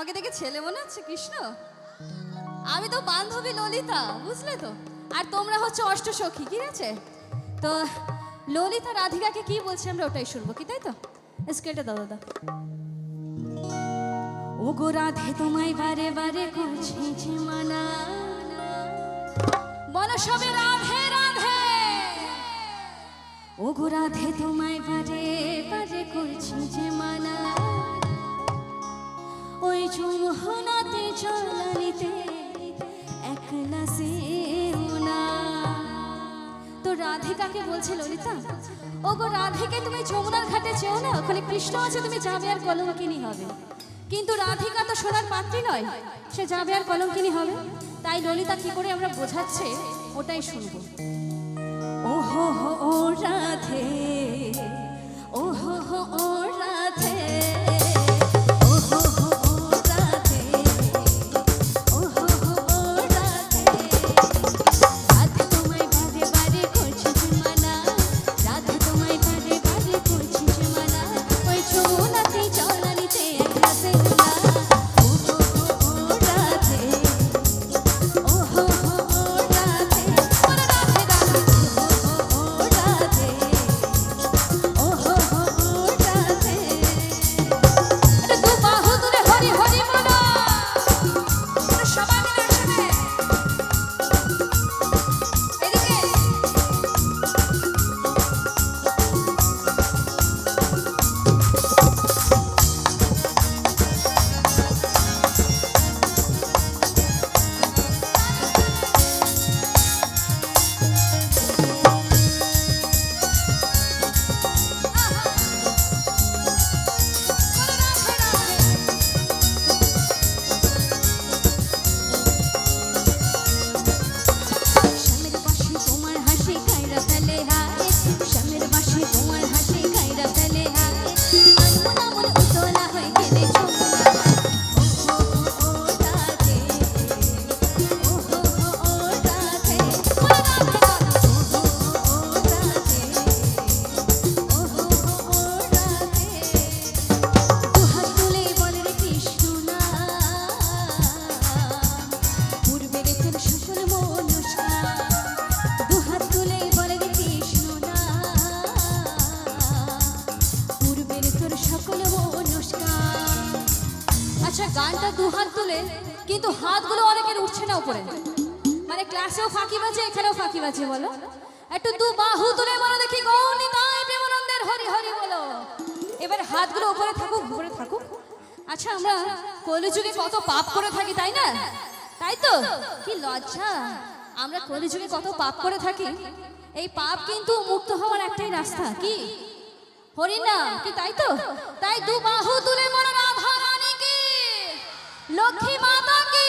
আমাকে দেখে ছেলে মনে হচ্ছে কৃষ্ণ? আমি তো বান্ধবী ললিতা, বুঝলে তো। আর তোমরা হচ্ছে অষ্টসখী, ঠিক আছে? তো ললিতা রাধিকাকে কি বলছে আমরা ওটাই শুনবো, কি তাই তো? স্কেলটা দাও দাদা। ও গো রাধে তোমায় বারে বারে করছি যে মানা, বলো সবে রাধে রাধে। ও গো রাধে তোমায় বারে বারে করছি যে মানা, ওই যমুনাতে জলানিতে একলা সেনা। তো রাধিকাকে বলছে ললিতা, ও গো রাধিকে তুমি যমুনার ঘাটে যেও না, ওখানে কৃষ্ণ আছে, তুমি যাবে আর কলঙ্কিনী হবে। কিন্তু রাধিকা তো সোনার পাত্রী নয়, সে যাবে আর কলঙ্কিনী হবে। তাই ললিতা কি করে আমরা বোঝাচ্ছে ওটাই শুনবো। ও হো হো ও রাধে, ও হো হো ও রাধে, ও হো হো ও রাধে, ও হো হো ও রাধে। রাধে তোমায় বারে বারে করছি যে মানা, রাধে তোমায় বারে বারে করছি যে মানা, ওই যমুনাতে জলানিতে একলা সেনা। ও হো হো ও রাধে, ও হো হো ও রাধে, ওরে রাধে রাধে, ও হো হো ও রাধে, ও হো হো ও রাধে। আরে দু বাহু তুলে হরি হরি বলো, আরে সবাই মিলে একসাথে এদিকে। শ্যামের বাঁশি তোমার হাসি গাইরা ফেলে হায়, শ্যামের বাঁশি তোমার হাসি গাইরা ফেলে হায়, আনমনা মন উতলা হয়ে গেলে যমুনা। ও হো হো ও রাধে, ও হো হো ও রাধে, ওরে রাধে রাধে, ও হো হো ও রাধে, ও হো হো ও রাধে। দুহাত তুলে বলে রে কৃষ্ণ না, পূর্বের তোর সকল মনস্কার। দুহাত তুলে বলে রে কৃষ্ণ না, পূর্বের তোর সকল মনস্কার। আচ্ছা, গানটা দুহাত তুলে, কিন্তু হাতগুলো অনেকের উঠছে না উপরে, মানে ক্লাসেও ফাঁকি বাজে, এখানেও ফাঁকি বাজে। বলো একটু দু বাহু তুলে বলো দেখি, গৌরনিতাই প্রেমানন্দের হরি হরি বলো। এবার হাতগুলো উপরে থাকুক, উপরে থাকুক। আচ্ছা, আমরা কলিযুগে কত পাপ করে থাকি, তাই না? তাই তো, কি লজ্জা। আমরা কলিযুগে কত পাপ করে থাকি, এই পাপ কিন্তু মুক্ত হওয়ার একটাই রাস্তা, কি? হরিনাম, কি তাই তো? তাই দু বাহু তুলে বলো রাধা রানী কি, লক্ষ্মী মাতা কি,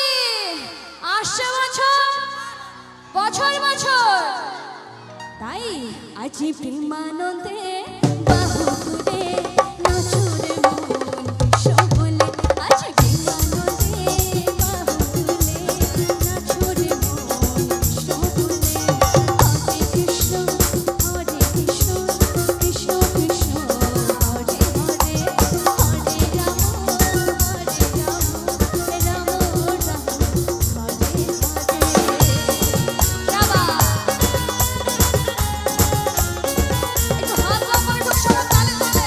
আসছে বছর বছর বছর। তাই আজি প্রেমানন্দে বাহু তুলে নাচো রে মন সকলে, আজি প্রেমানন্দে বাহু তুলে নাচো রে মন সকলে। হরে কৃষ্ণ কৃষ্ণ কৃষ্ণ, হরে হরে, হরে রাম রাম রাম, হরে হরে। বাবা একটু হাত লাফানো, একটু সবার তালে তালে।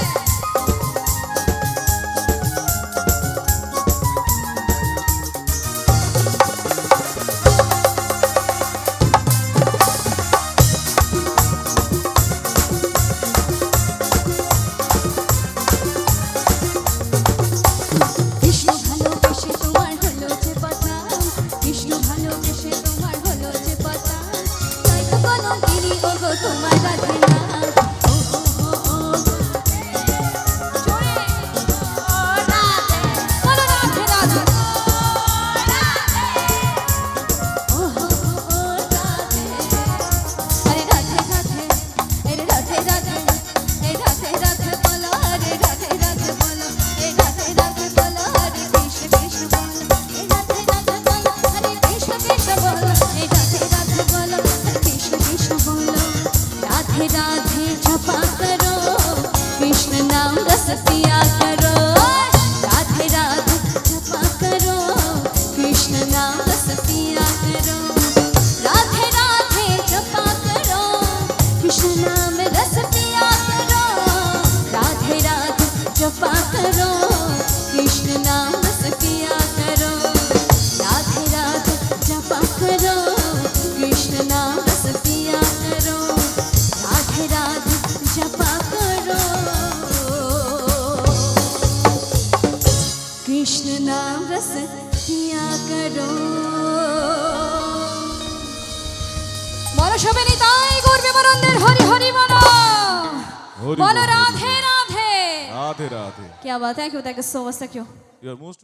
বলো সবে নিতাই করবে মনন্দের হরি হরি বলো হরি বলো বল, রাধে রাধে রাধে রাধে। क्या बात है, क्यों thank you so much, thank you. You are most